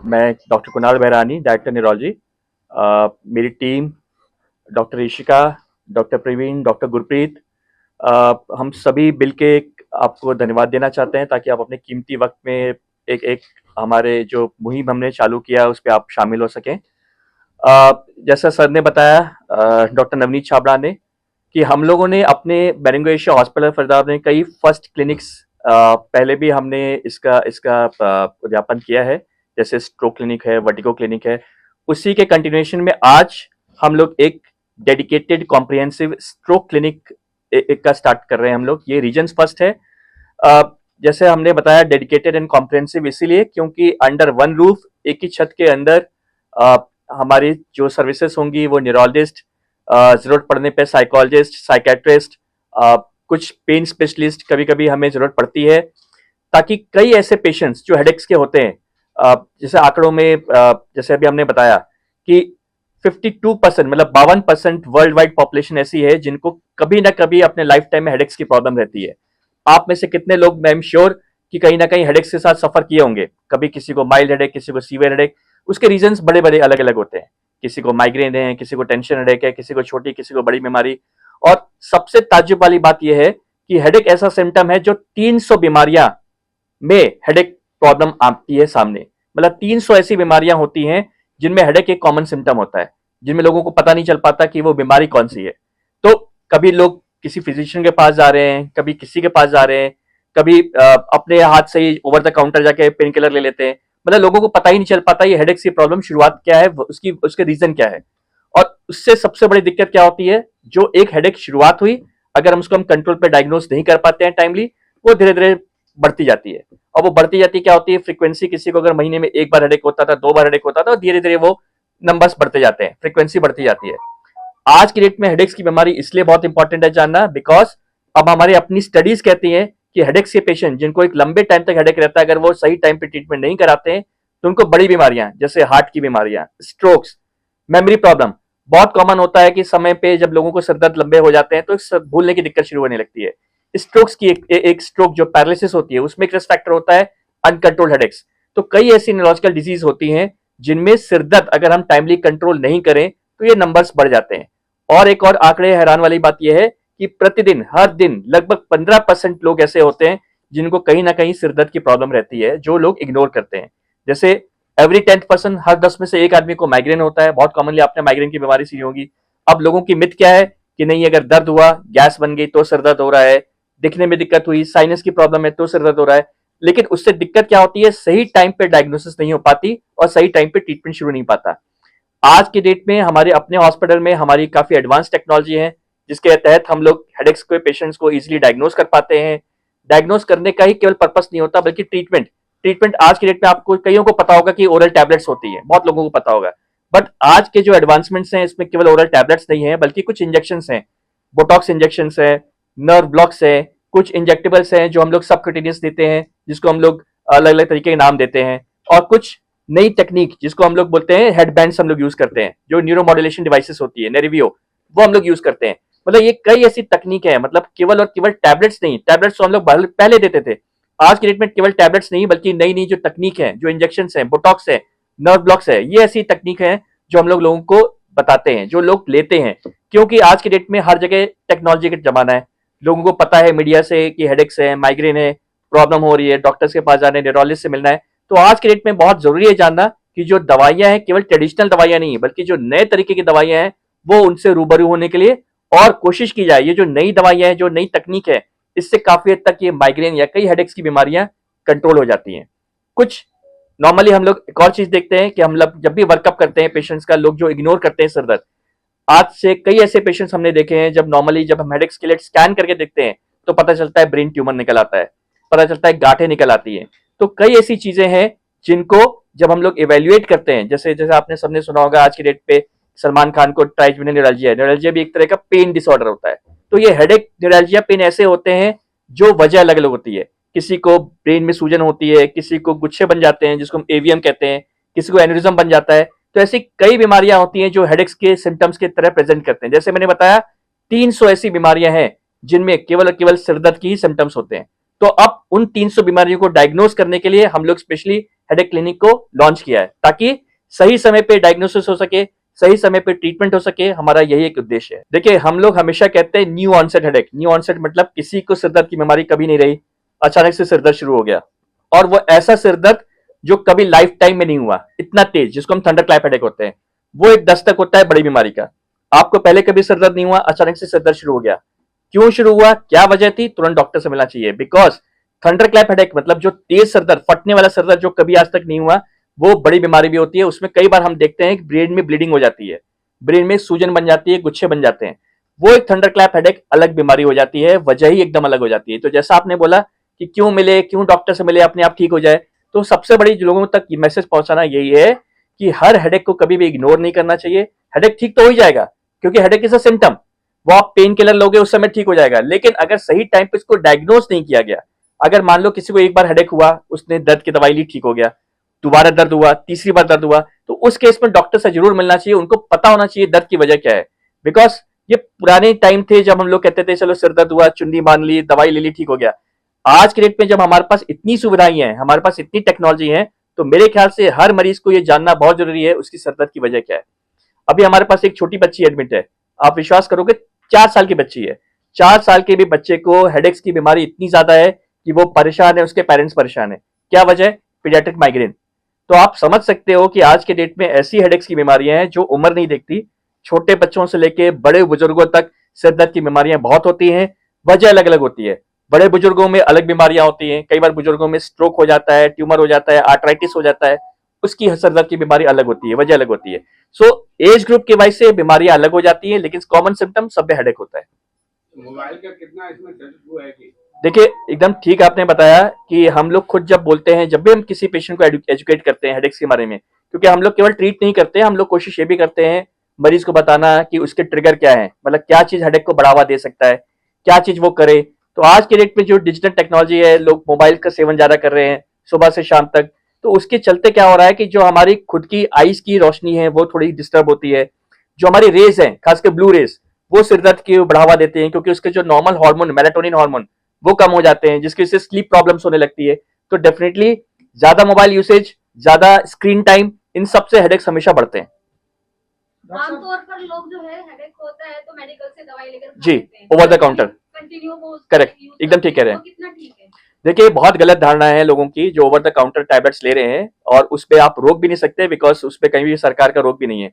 मैं doctor Kunal Bahrani, director neurology. मेरी team doctor Rishika, doctor Praveen, doctor Gurpreet, हम सभी मिलके आपको धन्यवाद देना चाहते हैं ताकि आप अपने कीमती वक्त में एक एक हमारे जो मुहिम हमने चालू किया उस पर आप शामिल हो सकें। जैसा सर ने बताया, डॉक्टर नवनीत छाबड़ा ने, कि हम लोगों ने अपने बेरिंगो एशिया हॉस्पिटल फरीदाबाद में कई फर्स्ट क्लिनिक्स पहले भी हमने इसका इसका व्यापन किया है, जैसे स्ट्रोक क्लिनिक है, वर्टिगो क्लिनिक है। उसी के कंटिन्यूएशन में आज हम लोग एक डेडिकेटेड कॉम्प्रिहेंसिव स्ट्रोक क्लिनिक एक का स्टार्ट कर रहे हैं। हम लोग ये रीजन्स फर्स्ट है। अ, जैसे हमने बताया डेडिकेटेड एंड कॉम्प्रिहेंसिव इसीलिए क्योंकि अंडर वन रूफ, एक ही छत के अंदर अ, हमारी जो सर्विसेज होंगी वो न्यूरोलॉजिस्ट, जरूरत पड़ने पे साइकोलॉजिस्ट, साइकेट्रिस्ट, कुछ पेन स्पेशलिस्ट कभी कभी हमें जरूरत पड़ती है, ताकि कई ऐसे पेशेंट्स जो हेडेक्स के होते हैं, जैसे आंकड़ों में जैसे अभी हमने बताया कि 52% मतलब 52% वर्ल्ड वाइड पॉपुलेशन ऐसी है जिनको कभी ना कभी अपने लाइफ टाइम में हेडेक्स की प्रॉब्लम रहती है। आप में से कितने लोग, मैं एम श्योर कि कहीं ना कहीं हेडेक्स के साथ सफर किए होंगे। कभी किसी को माइल्ड हेडेक, किसी को सीवियर हेडेक, उसके रीजंस बड़े बड़े अलग अलग होते हैं। किसी को माइग्रेन है, किसी को टेंशन हेडेक है, किसी को छोटी, किसी को बड़ी बीमारी। और सबसे ताज्जुब वाली बात यह है कि हेडेक ऐसा सिम्टम है जो 300 बीमारियां में हेडेक प्रॉब्लम आती है सामने। मतलब 300 ऐसी बीमारियां होती हैं जिनमें हेडेक एक कॉमन सिम्टम होता है, जिनमें लोगों को पता नहीं चल पाता कि वो बीमारी कौन सी है। तो कभी लोग किसी फिजिशियन के पास जा रहे हैं, कभी किसी के पास जा रहे हैं, कभी अपने हाथ से ही ओवर द काउंटर जाके पेन किलर ले लेते हैं। मतलब लोगों को पता ही नहीं चल पाता ये हेडेक की प्रॉब्लम शुरुआत क्या है, उसकी उसके रीजन क्या है। और उससे सबसे बड़ी दिक्कत क्या होती है, जो एक हेडेक शुरुआत हुई, अगर हम उसको कंट्रोल पे डायग्नोस नहीं कर पाते हैं टाइमली, वो धीरे धीरे बढ़ती जाती है। और वो बढ़ती जाती क्या होती है, फ्रीक्वेंसी, किसी को अगर महीने में एक बार हेडेक होता था, दो बार हेडेक होता था, धीरे धीरे वो नंबर्स बढ़ते जाते हैं, फ्रीक्वेंसी बढ़ती जाती है। आज की डेट में हेडेक्स की बीमारी इसलिए बहुत इंपॉर्टेंट है जानना, बिकॉज अब हमारी अपनी स्टडीज कहती हैं कि हेडेक्स के पेशेंट जिनको एक लंबे टाइम तक हेडेक रहता है, अगर वो सही टाइम पे ट्रीटमेंट नहीं कराते हैं तो उनको बड़ी बीमारियां जैसे हार्ट की बीमारियां, स्ट्रोक्स, मेमोरी प्रॉब्लम, बहुत कॉमन होता है कि समय पे जब लोगों को सरदर्द लंबे हो जाते हैं तो भूलने की दिक्कत शुरू होने लगती है। स्ट्रोक्स की एक स्ट्रोक जो पैरालिसिस होती है उसमें एक रिस्क फैक्टर होता है अनकंट्रोल्ड हेडेक्स। तो कई ऐसी न्यूरोलॉजिकल डिजीज होती हैं जिनमें सिरदर्द अगर हम टाइमली कंट्रोल नहीं करें तो ये नंबर्स बढ़ जाते हैं। और एक और आंकड़े हैरान वाली बात यह है कि प्रतिदिन, हर दिन लगभग 15% लोग ऐसे होते हैं जिनको कहीं ना कहीं सिरदर्द की प्रॉब्लम रहती है, जो लोग इग्नोर करते हैं। जैसे एवरी 10% हर 10 में से एक आदमी को माइग्रेन होता है। बहुत कॉमनली आपने माइग्रेन की बीमारी सुनी होगी। अब लोगों की मिथ क्या है कि नहीं, अगर दर्द हुआ, गैस बन गई तो सिर दर्द हो रहा है, दिखने में दिक्कत हुई, साइनस की प्रॉब्लम है तो सिर दर्द हो रहा है। लेकिन उससे दिक्कत क्या होती है, सही टाइम पे डायग्नोसिस नहीं हो पाती और सही टाइम पे ट्रीटमेंट शुरू नहीं पाता। आज की डेट में हमारे अपने हॉस्पिटल में हमारी काफी एडवांस टेक्नोलॉजी है, जिसके तहत हम लोग हेडेक्स के पेशेंट्स को इजीली डायग्नोस कर पाते हैं। डायग्नोस करने का ही केवल पर्पस नहीं होता, बल्कि ट्रीटमेंट। ट्रीटमेंट आज की डेट में आपको कईयों को पता होगा कि ओरल टैबलेट्स होती है, बहुत लोगों को पता होगा। बट आज के जो एडवांसमेंट्स हैं इसमें केवल ओरल टैबलेट्स नहीं है, बल्कि कुछ इंजेक्शंस हैं, बोटॉक्स इंजेक्शंस है, नर्व ब्लॉक्स है, कुछ इंजेक्टेबल्स हैं जो हम लोग सबक्यूटेनियस देते हैं, जिसको हम लोग अलग अलग तरीके के नाम देते हैं। और कुछ नई टेक्निक जिसको हम लोग बोलते हैं हेडबैंड्स, हम लोग यूज करते हैं, जो न्यूरो मॉड्यूलेशन डिवाइसेस होती है, नेरिवियो, वो हम लोग यूज करते हैं। मतलब ये कई ऐसी तकनीक है, मतलब केवल और केवल टैबलेट्स नहीं, टैबलेट्स तो हम लोग पहले देते थे। आज की डेट में केवल टैबलेट्स नहीं, बल्कि नई नई जो तकनीक है, जो इंजेक्शन है, बोटॉक्स है, नर्व ब्लॉक्स है, ये ऐसी तकनीक है जो हम लोग लोगों को बताते हैं, जो लोग लेते हैं। क्योंकि आज की डेट में हर जगह टेक्नोलॉजी का जमाना है। लोगों को पता है मीडिया से कि हेडेक्स है, माइग्रेन है, प्रॉब्लम हो रही है, डॉक्टर्स के पास जाना है, न्यूरोलॉजिस्ट से मिलना है। तो आज के डेट में बहुत जरूरी है जानना कि जो दवाइयां हैं केवल ट्रेडिशनल दवाइयां नहीं है, बल्कि जो नए तरीके की दवाइयां हैं वो उनसे रूबरू होने के लिए और कोशिश की जाए। ये जो नई दवाइयां हैं, जो नई तकनीक है, इससे काफी हद तक ये माइग्रेन या कई हेडेक्स की बीमारियां कंट्रोल हो जाती हैं। कुछ नॉर्मली हम लोग एक और चीज देखते हैं कि हम लोग जब भी वर्कअप करते हैं पेशेंट्स का, लोग जो इग्नोर करते हैं सिरदर्द। आज से कई ऐसे पेशेंट्स हमने देखे हैं जब नॉर्मली जब हम हेडेक्स के लिए स्कैन करके देखते हैं तो पता चलता है ब्रेन ट्यूमर निकल आता है, पता चलता है गांठें निकल आती है। तो कई ऐसी चीजें हैं जिनको जब हम लोग इवेल्युएट करते हैं, जैसे जैसे आपने सबने सुना होगा आज की डेट पे सलमान खान को ट्राइजेमिनल न्यूरैल्जिया है। न्यूरैल्जिया भी एक तरह का पेन डिसऑर्डर होता है। तो ये हेडेक, न्यूरैल्जिया, पेन ऐसे होते हैं जो वजह अलग अलग होती है। किसी को ब्रेन में सूजन होती है, किसी को गुच्छे बन जाते हैं जिसको हम एवीएम कहते हैं, किसी को एन्यूरिज्म बन जाता है। तो ऐसी कई बीमारियां होती हैं जो हेडेक्स के सिम्टम्स के तरह प्रेजेंट करते हैं। जैसे मैंने बताया 300 ऐसी बीमारियां हैं जिनमें केवल और केवल सिरदर्द की ही सिम्टम्स होते हैं। तो अब उन 300 बीमारियों को डायग्नोस करने के लिए हम लोग स्पेशली हेडेक क्लिनिक को लॉन्च किया है, ताकि सही समय पे डायग्नोसिस हो सके, सही समय पे ट्रीटमेंट हो सके। हमारा यही एक उद्देश्य है। देखिए, हम लोग हमेशा कहते हैं new onset headache. New onset मतलब किसी को सिरदर्द की बीमारी कभी नहीं रही, अचानक से सिरदर्द शुरू हो गया, और वो ऐसा सिरदर्द जो कभी लाइफ टाइम में नहीं हुआ, इतना तेज, जिसको हम थंडर क्लैप हेडेक होते हैं। वो एक दस्तक होता है बड़ी बीमारी का। आपको पहले कभी सिरदर्द नहीं हुआ, अचानक से सिरदर्द शुरू हो गया, क्यों शुरू हुआ, क्या वजह थी, तुरंत डॉक्टर से मिलना चाहिए। बिकॉज थंडर क्लैप हेडेक मतलब जो तेज सिरदर्द, फटने वाला सिरदर्द जो कभी आज तक नहीं हुआ, वो बड़ी बीमारी भी होती है। उसमें कई बार हम देखते हैं कि ब्रेन में ब्लीडिंग हो जाती है, ब्रेन में सूजन बन जाती है, गुच्छे बन जाते हैं। वो एक थंडर क्लैप हेडेक अलग बीमारी हो जाती है, वजह ही एकदम अलग हो जाती है। तो जैसा आपने बोला कि क्यों मिले, क्यों डॉक्टर से मिले, अपने आप ठीक हो जाए, तो सबसे बड़ी लोगों तक ये मैसेज पहुंचाना यही है कि हर हेडेक को कभी भी इग्नोर नहीं करना चाहिए। हेडेक ठीक तो हो ही जाएगा, क्योंकि हेडेक इज अ सिम्टम। वो आप पेन किलर लोगे उस समय ठीक हो जाएगा, लेकिन अगर सही टाइम पे इसको डायग्नोस नहीं किया गया, अगर मान लो किसी को एक बार हेडेक हुआ, उसने दर्द की दवाई ली, ठीक हो गया, दोबारा दर्द हुआ, तीसरी बार दर्द हुआ, तो उस केस में डॉक्टर से जरूर मिलना चाहिए। उनको पता होना चाहिए दर्द की वजह क्या है। बिकॉज ये पुराने टाइम थे जब हम लोग कहते थे चलो सिर दर्द हुआ, चुन्नी बांध ली, दवाई ले ली, ठीक हो गया। आज के डेट में जब हमारे पास इतनी सुविधाएं हैं, हमारे पास इतनी टेक्नोलॉजी है, तो मेरे ख्याल से हर मरीज को ये जानना बहुत जरूरी है उसकी सर दर्द की वजह क्या है। अभी हमारे पास एक छोटी बच्ची एडमिट है, आप विश्वास करोगे, 4 साल की बच्ची है। 4 साल के भी बच्चे को हेडेक्स की बीमारी इतनी ज्यादा है कि वो परेशान है, उसके पेरेंट्स परेशान है। क्या वजह है? Paediatric migraine. तो आप समझ सकते हो कि आज के डेट में ऐसी हेडेक्स की बीमारियां हैं जो उम्र नहीं देखती। छोटे बच्चों से लेके बड़े बुजुर्गों तक सिर दर्द की बीमारियां बहुत होती हैं। वजह अलग अलग होती है। बड़े बुजुर्गों में अलग बीमारियां होती हैं, कई बार बुजुर्गों में स्ट्रोक हो जाता है, ट्यूमर हो जाता है, आर्ट्राइटिस हो जाता है, उसकी सिर दर्द की बीमारी अलग होती है, वजह अलग होती है। सो एज ग्रुप के वजह से बीमारियां अलग हो जाती है, लेकिन कॉमन सिम्टम सब में हेडेक होता है। मोबाइल का कितना इसमें वो है कि देखिए, एकदम ठीक आपने बताया कि हम लोग खुद जब बोलते हैं, जब भी हम किसी पेशेंट को एजुकेट करते हैं हेडेक्स के बारे में, क्योंकि हम लोग केवल ट्रीट नहीं करते हैं, हम लोग कोशिश ये भी करते हैं मरीज को बताना कि उसके ट्रिगर क्या है, मतलब क्या चीज हेडेक को बढ़ावा दे सकता है, क्या चीज वो करे। तो आज के डेट में जो डिजिटल टेक्नोलॉजी है, लोग मोबाइल का सेवन ज्यादा कर रहे हैं सुबह से शाम तक, तो उसके चलते क्या हो रहा है कि जो हमारी खुद की आईज की रोशनी है वो थोड़ी डिस्टर्ब होती है। जो हमारी रेस है, खासकर ब्लू रेस, वो सिरदर्द की बढ़ावा देते हैं, क्योंकि उसके जो नॉर्मल हार्मोन, मेलाटोनिन हार्मोन, वो कम हो जाते हैं, जिसकी वजह से स्लीप प्रॉब्लम्स होने लगती है। तो डेफिनेटली ज्यादा मोबाइल यूसेज, ज्यादा स्क्रीन टाइम, इन सबसे हेडेक्स हमेशा बढ़ते हैं। आमतौर पर लोग जो है हेडेक होता है तो मेडिकल से दवाई लेकर खा जी, लेते हैं, ओवर द काउंटर। कंटिन्यू वो उसको करेक्ट, यूज एकदम ठीक कह रहे हैं। वो कितना ठीक है? देखिए, बहुत गलत धारणा है लोगों की जो ओवर द काउंटर टैबलेट्स ले रहे हैं, और उस पर आप रोक भी नहीं सकते, बिकॉज उस पर कहीं भी सरकार का रोक भी नहीं है।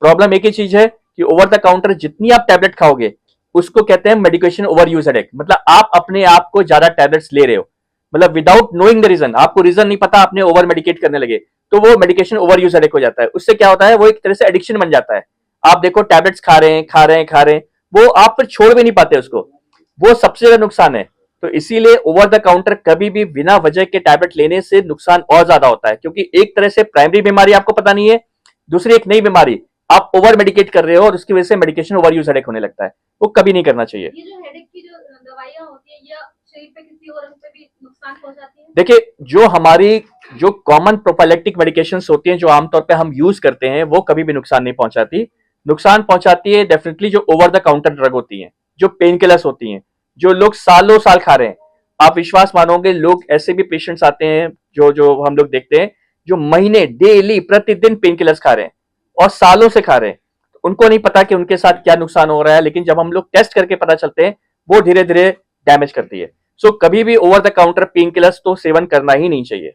प्रॉब्लम एक ही चीज है कि ओवर द काउंटर जितनी आप टैबलेट खाओगे, उसको कहते हैं मेडिकेशन ओवर यूज हेडेक। मतलब आप अपने आप को ज्यादा टैबलेट्स ले रहे हो, मतलब विदाउट नोइंग द रीजन, आपको रीजन नहीं पता, आपने ओवर मेडिकेट करने लगे, तो वो मेडिकेशन ओवर यूज हेडेक हो जाता है। उससे क्या होता है, वो एक तरह से एडिक्शन बन जाता है। आप देखो, टैबलेट्स खा रहे हैं, खा रहे हैं, खा रहे हैं, वो आप फिर छोड़ भी नहीं पाते उसको। वो सबसे ज्यादा नुकसान है। तो इसीलिए ओवर द काउंटर कभी भी बिना वजह के टैबलेट लेने से नुकसान और ज्यादा होता है, क्योंकि एक तरह से प्राइमरी बीमारी आपको पता नहीं है, दूसरी एक नई बीमारी आप ओवर मेडिकेट कर रहे हो, और उसकी वजह से मेडिकेशन ओवर यूज हेडेक होने लगता है। वो कभी नहीं करना चाहिए। ये जो हेडेक की जो दवाइयाँ होती है, ये शरीर पे किसी और अंग पे भी नुकसान पहुंचाती है? देखिए, जो हमारी जो कॉमन प्रोफाइलेक्टिक मेडिकेशंस होती हैं, जो आमतौर पे हम यूज करते हैं, वो कभी भी नुकसान नहीं पहुंचाती। नुकसान पहुंचाती है डेफिनेटली जो ओवर द काउंटर ड्रग होती हैं, जो पेन किलर्स होती हैं, जो लोग सालों साल खा रहे हैं। आप विश्वास मानोगे, लोग ऐसे भी पेशेंट्स आते हैं जो जो हम लोग देखते हैं, जो महीने, डेली, प्रतिदिन पेन किलर्स खा रहे हैं और सालों से खा रहे हैं। उनको नहीं पता कि उनके साथ क्या नुकसान हो रहा है, लेकिन जब हम लोग टेस्ट करके पता चलते हैं, वो धीरे धीरे डैमेज करती है। सो कभी भी over the counter pain killers तो सेवन करना ही नहीं चाहिए।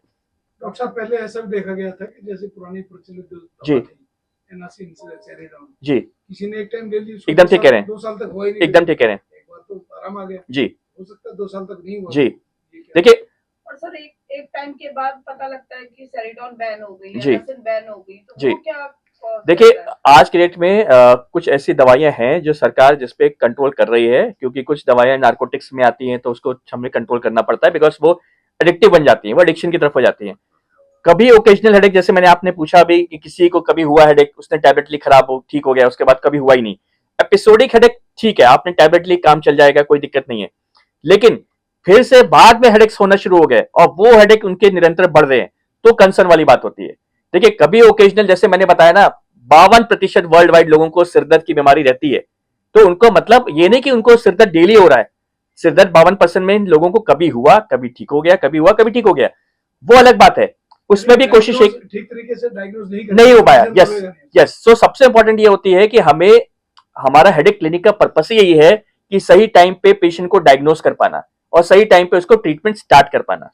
डॉक्टर साहब, पहले ऐसा भी देखा गया था कि जैसे पुरानी प्रचलित जो जी। दवा थी, एनासिन सेरेडॉन, जी, किसी ने एक टाइम ले ली, उसको एकदम 2 ठीक कह रहे हैं। 2 साल तक हुआ ही नहीं, एकदम ठीक कह रहे हैं। एक बार तो आराम आ गया, जी, हो सकता है 2 साल तक नहीं हुआ। जी। ये क्या? देखिए, और सर एक टाइम के बाद पता लगता है कि सेरिडॉन बैन हो गई, जी। एनासिन बैन हो गई, तो जी। वो क्या cause देखिए, रहता है? आज के डेट में कुछ ऐसी दवाइयां हैं जो सरकार जिसपे कंट्रोल कर रही है, क्योंकि कुछ दवाइयां नार्कोटिक्स में आती हैं, तो उसको हमें कंट्रोल करना पड़ता है, बिकॉज वो एडिक्टिव बन जाती हैं, वो एडिक्शन की तरफ हो जाती हैं। कभी ओकेजनल हेडेक, जैसे मैंने आपने पूछा भी कि किसी को कभी हुआ हेडेक, उसने टैबलेट ली, खराब हो, ठीक हो गया, उसके बाद कभी हुआ ही नहीं। एपिसोडिक हेडेक ठीक है, आपने टैबलेट ली, काम चल जाएगा, कोई दिक्कत नहीं है। लेकिन फिर से बाद में हेडेक्स होना शुरू हो गए और वो हेडेक उनके निरंतर बढ़ रहे हैं, तो कंसर्न वाली बात होती है। देखिए, कभी ओकेजनल, जैसे मैंने बताया ना, 52% वर्ल्ड वाइड लोगों को सिरदर्द की बीमारी रहती है। तो उनको मतलब ये नहीं कि उनको सिरदर्द डेली हो रहा है, सिर दर्द 52% में लोगों को कभी हुआ, कभी ठीक हो गया, कभी हुआ, कभी ठीक हो गया, वो अलग बात है। उसमें भी कोशिश एक ठीक तरीके से डायग्नोज नहीं हो पाया। यस यस, सो सबसे इंपॉर्टेंट ये होती है कि हमें, हमारा हेडेक क्लिनिक का पर्पस ही यही है कि सही टाइम पे पेशेंट को डायग्नोज कर पाना और सही टाइम पे उसको ट्रीटमेंट स्टार्ट कर पाना।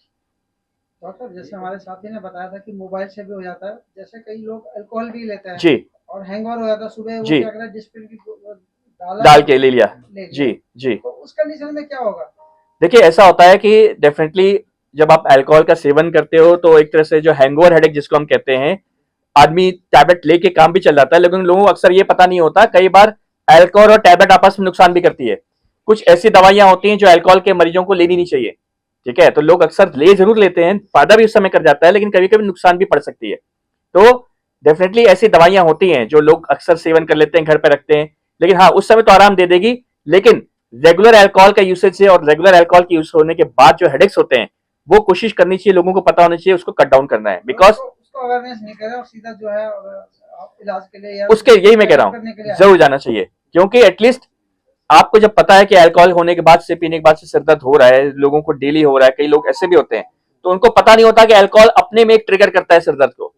डॉक्टर, जैसे हमारे साथी ने बताया था कि मोबाइल से भी हो जाता है, जैसे कई लोग अल्कोहल भी लेते हैं जी और हैंगओवर हो जाता है, सुबह वो जी। क्या करें, डिस्प्लिन की डाल के ले लिया। ले जी लिया, जी। तो उस कंडीशन में क्या होगा? देखिए ऐसा होता है कि डेफिनेटली जब आप अल्कोहल का सेवन करते हो तो एक तरह से जो हैंगओवर हेडेक जिसको हम कहते हैं, आदमी टैबलेट लेके काम भी चल जाता है, लेकिन लोगों को अक्सर ये पता नहीं होता, कई बार अल्कोहल और टैबलेट आपस में नुकसान भी करती है। कुछ ऐसी दवाइयां होती हैं जो अल्कोहल के मरीजों को लेनी नहीं चाहिए, ठीक है, तो लोग अक्सर ले जरूर लेते हैं, फायदा भी उस समय कर जाता है, लेकिन कभी कभी नुकसान भी पड़ सकती है। तो डेफिनेटली ऐसी दवाइयां होती हैं जो लोग अक्सर सेवन कर लेते हैं, घर पे रखते हैं, लेकिन हाँ उस समय तो आराम दे देगी, लेकिन रेगुलर अल्कोहल का यूसेज से और रेगुलर अल्कोहल के यूज होने के बाद जो हेडेक्स होते हैं वो कोशिश करनी चाहिए, लोगों को पता होना चाहिए, उसको कट डाउन करना है। बिकॉज उसको अवेयरनेस नहीं करे और सीधा जो है इलाज के लिए या उसके, यही मैं कह रहा करने के लिए हूँ, जरूर जाना चाहिए, क्योंकि एटलीस्ट आपको जब पता है कि अल्कोहल होने के बाद से, पीने के बाद से सिर दर्द हो रहा है, लोगों को डेली हो रहा है, कई लोग ऐसे भी होते हैं, तो उनको पता नहीं होता कि अल्कोहल अपने में एक ट्रिगर करता है सिर दर्द को,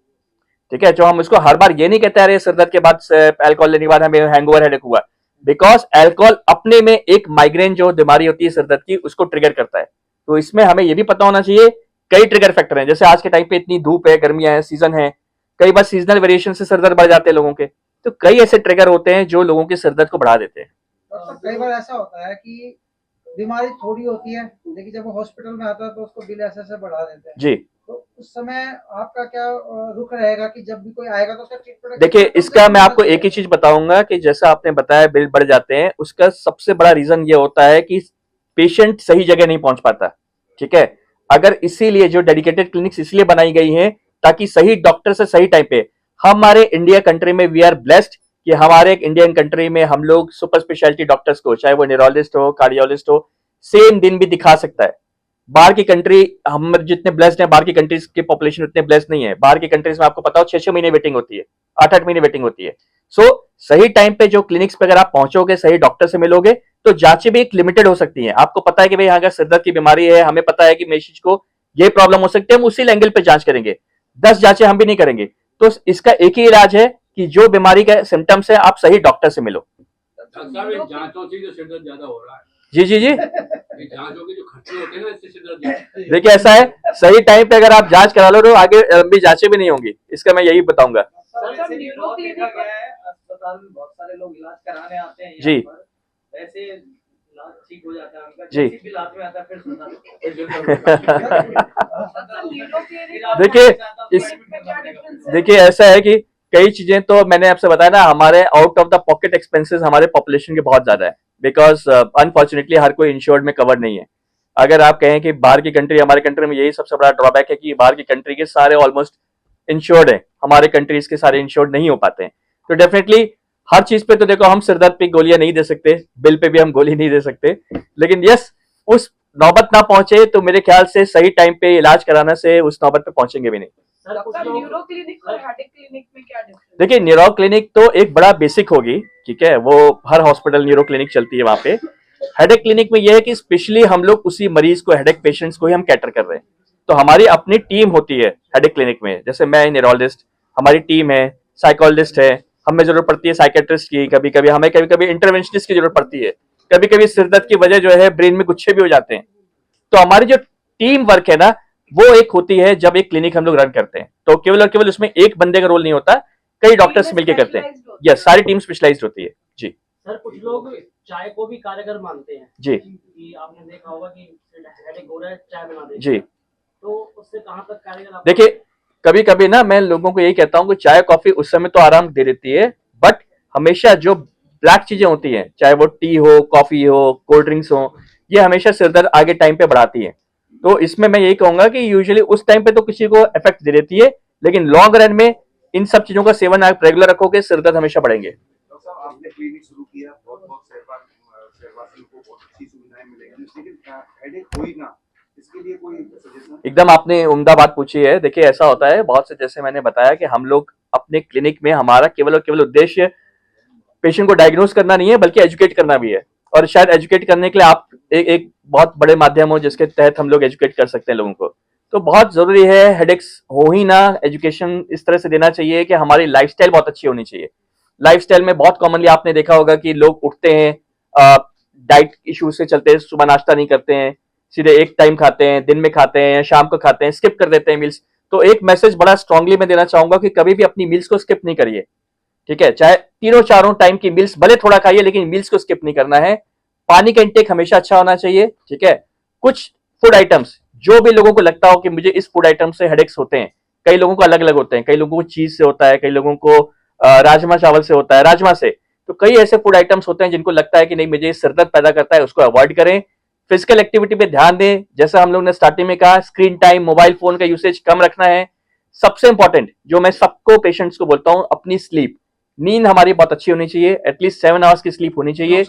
ठीक है, जो हम उसको हर बार ये नहीं कहते अरे सिर दर्द के बाद अल्कोहल लेने के बाद हमें हैंगओवर हेडेक हुआ, बिकॉज अल्कोहल अपने में एक माइग्रेन जो बीमारी होती है सिर दर्द की, उसको ट्रिगर करता है। तो इसमें हमें ये भी पता होना चाहिए, कई ट्रिगर फैक्टर हैं, जैसे आज के टाइम पे इतनी धूप है, गर्मियां है, सीजन है, कई बार सीजनल वेरिएशन से सिर दर्द बढ़ जाते हैं लोगों के, तो कई ऐसे ट्रिगर होते हैं जो लोगों के सिर दर्द को बढ़ा देते हैं। डॉक्टर, कई बार ऐसा होता है कि बीमारी थोड़ी होती है, लेकिन जब वो हॉस्पिटल में आता है तो उसको बिल ऐसे बढ़ा देते हैं। जी, तो उस समय आपका क्या रुख रहेगा कि जब भी कोई आएगा तो उसका ट्रीटमेंट? देखिए इसका मैं आपको एक ही चीज बताऊंगा कि जैसा आपने बताया बिल बढ़ जाते हैं, उसका सबसे बड़ा रीजन ये होता है कि पेशेंट सही जगह नहीं पहुंच पाता, ठीक है, अगर इसीलिए जो डेडिकेटेड क्लिनिक्स इसलिए बनाई गई हैं ताकि सही डॉक्टर से सही टाइम पे, हमारे इंडिया कंट्री में वी आर ब्लेस्ड कि हमारे एक इंडियन कंट्री में हम लोग सुपर स्पेशलिटी डॉक्टर्स को, चाहे वो न्यूरोलॉजिस्ट हो, कार्डियोलॉजिस्ट हो, सेम दिन भी दिखा सकता है। बाहर की कंट्री, हम जितने ब्लेस्ड हैं, बाहर की कंट्रीज की पॉपुलेशन उतने ब्लेस्ड नहीं है। बाहर की कंट्रीज में आपको पता हो 6-6 महीने वेटिंग होती है, 8-8 महीने वेटिंग होती है। सो सही टाइम पे जो क्लिनिक्स पे अगर आप पहुंचोगे, सही डॉक्टर से मिलोगे, तो जांचें भी एक लिमिटेड हो सकती हैं। आपको पता है कि भाई यहाँ का सिर दर्द की बीमारी है, हमें पता है कि मेशिश को ये प्रॉब्लम हो सकती है, हम उसी एंगल पे जांच करेंगे, 10 जांचें हम भी नहीं करेंगे। तो इसका एक ही इलाज है कि जो बीमारी का सिम्टम्स है आप सही डॉक्टर से मिलो। जांचों से जो सिर दर्द ज्यादा हो रहा है, जी जी जी, जांचों के जो खर्चे होते हैं ना, इससे सिर दर्द। देखिए ऐसा है, सही टाइम पे अगर आप जांच करा लो तो आगे लंबी जांचें भी नहीं होंगी, इसका मैं यही बताऊंगा। अस्पताल में बहुत सारे लोग इलाज कराने आते हैं जी वैसे इलाज ठीक हो जाता है उनका, जी। जैसे भी इलाज में आता है फिर देखिए ऐसा है कि कई चीजें तो मैंने आपसे बताया ना, हमारे out of the pocket expenses हमारे पॉपुलेशन के बहुत ज्यादा है, बिकॉज अनफॉर्चुनेटली हर कोई इंश्योर्ड में कवर नहीं है। अगर आप कहें कि बाहर की कंट्री, हमारे कंट्री में यही सबसे बड़ा ड्रॉबैक है कि बाहर की कंट्री के सारे ऑलमोस्ट इंश्योर्ड है, हमारे कंट्रीज के सारे इंश्योर्ड नहीं हो पाते हैं। तो डेफिनेटली हर चीज पे तो देखो हम सिरदर्द पे गोलियां नहीं दे सकते, बिल पे भी हम गोली नहीं दे सकते, लेकिन यस उस नौबत ना पहुंचे तो मेरे ख्याल से सही टाइम पे इलाज कराने से उस नौबत पे पहुंचेंगे भी नहीं। न्यूरो क्लिनिक और हेडेक क्लिनिक में क्या डिफरेंस? देखिए न्यूरो क्लिनिक तो एक बड़ा बेसिक होगी, ठीक है, वो हर हॉस्पिटल न्यूरो क्लिनिक चलती है वहां पे। हेडेक क्लिनिक में ये है कि स्पेशली हम लोग उसी मरीज को, हेडेक पेशेंट्स को ही हम कैटर कर रहे हैं। तो हमारी अपनी टीम होती है हेडेक क्लिनिक में, जैसे मैं न्यूरोलॉजिस्ट, हमारी टीम है, साइकोलॉजिस्ट है, हमें जरूरत पड़ती है साइकेट्रिस्ट की, कभी कभी हमें कभी कभी इंटरवेंशनिस्ट की जरूरत पड़ती है, कभी कभी सिरदर्द की वजह जो है ब्रेन में गुच्छे भी हो जाते हैं। तो हमारी जो टीम वर्क है ना, वो एक होती है जब एक क्लिनिक हम लोग रन करते हैं, तो केवल और केवल उसमें एक बंदे का रोल नहीं होता, कई डॉक्टर्स मिलकर करते हैं। यस, सारी टीम स्पेशलाइज्ड होती है जी। सर कुछ लोग चाय को भी कारगर मानते हैं जी कि आपने देखा होगा कि हेडेक हो रहा है चाय बना देते जी। हैं, तो उससे कहां तक कारगर आप देखिए कभी कभी ना मैं लोगों को यही कहता हूँ कि चाय कॉफी उस समय तो आराम दे देती है, बट हमेशा जो ब्लैक चीजें होती हैं, चाहे वो टी हो, कॉफी हो, कोल्ड ड्रिंक्स हो, ये हमेशा सिरदर्द आगे टाइम पे बढ़ाती है। तो इसमें मैं यही कहूंगा कि यूजुअली उस टाइम पे तो किसी को इफेक्ट दे देती है, लेकिन लॉन्ग रन में इन सब चीजों का सेवन आप रेगुलर रखोगे, सिरदर्द हमेशा बढ़ेंगे। डॉक्टर साहब, आपने क्लिनिक शुरू किया, बहुत शहरवासियों को बहुत अच्छी सुविधाएं मिलेंगी, लेकिन हेडेक हो ही ना, इसके लिए कोई सजेशन? एकदम आपने उम्दा बात पूछी है। देखिए ऐसा होता है बहुत से, जैसे मैंने बताया कि हम लोग अपने क्लिनिक में, हमारा केवल और केवल उद्देश्य पेशेंट को डायग्नोस करना नहीं है, बल्कि एजुकेट करना भी है। और शायद एजुकेट करने के लिए आप एक बहुत बड़े माध्यम हो जिसके तहत हम लोग एजुकेट कर सकते हैं लोगों को। तो बहुत जरूरी है, हेडेक्स हो ही ना, एजुकेशन इस तरह से देना चाहिए कि हमारी लाइफस्टाइल बहुत अच्छी होनी चाहिए। लाइफस्टाइल में बहुत कॉमनली आपने देखा होगा कि लोग उठते हैं, डाइट इशू से चलते हैं, सुबह नाश्ता नहीं करते हैं, सीधे एक टाइम खाते हैं, दिन में खाते हैं, शाम को खाते हैं, स्किप कर देते हैं मील्स। तो एक मैसेज बड़ा स्ट्रांगली मैं देना चाहूंगा कि कभी भी अपनी मील्स को स्किप नहीं करिए, ठीक है। चाहे तीनों चारों टाइम की मील्स भले थोड़ा खाइए, लेकिन मील्स को स्किप नहीं करना है। पानी का इंटेक हमेशा अच्छा होना चाहिए, ठीक है। कुछ फूड आइटम्स जो भी लोगों को लगता हो कि मुझे इस फूड आइटम से हेडेक्स होते हैं, कई लोगों को अलग अलग होते हैं, कई लोगों को चीज से होता है, कई लोगों को राजमा चावल से होता है, राजमा से। तो कई ऐसे फूड आइटम्स होते हैं जिनको लगता है कि नहीं मुझे सिरदर्द पैदा करता है, उसको अवॉइड करें। फिजिकल एक्टिविटी पे ध्यान दें, जैसा हम लोग ने स्टार्टिंग में कहा, स्क्रीन टाइम, मोबाइल फोन का यूसेज कम रखना है। सबसे इंपॉर्टेंट जो मैं सबको पेशेंट्स को बोलता हूं, अपनी स्लीप, नींद हमारी बहुत अच्छी होनी चाहिए, एटलीस्ट 7 आवर्स की स्लीप होनी चाहिए।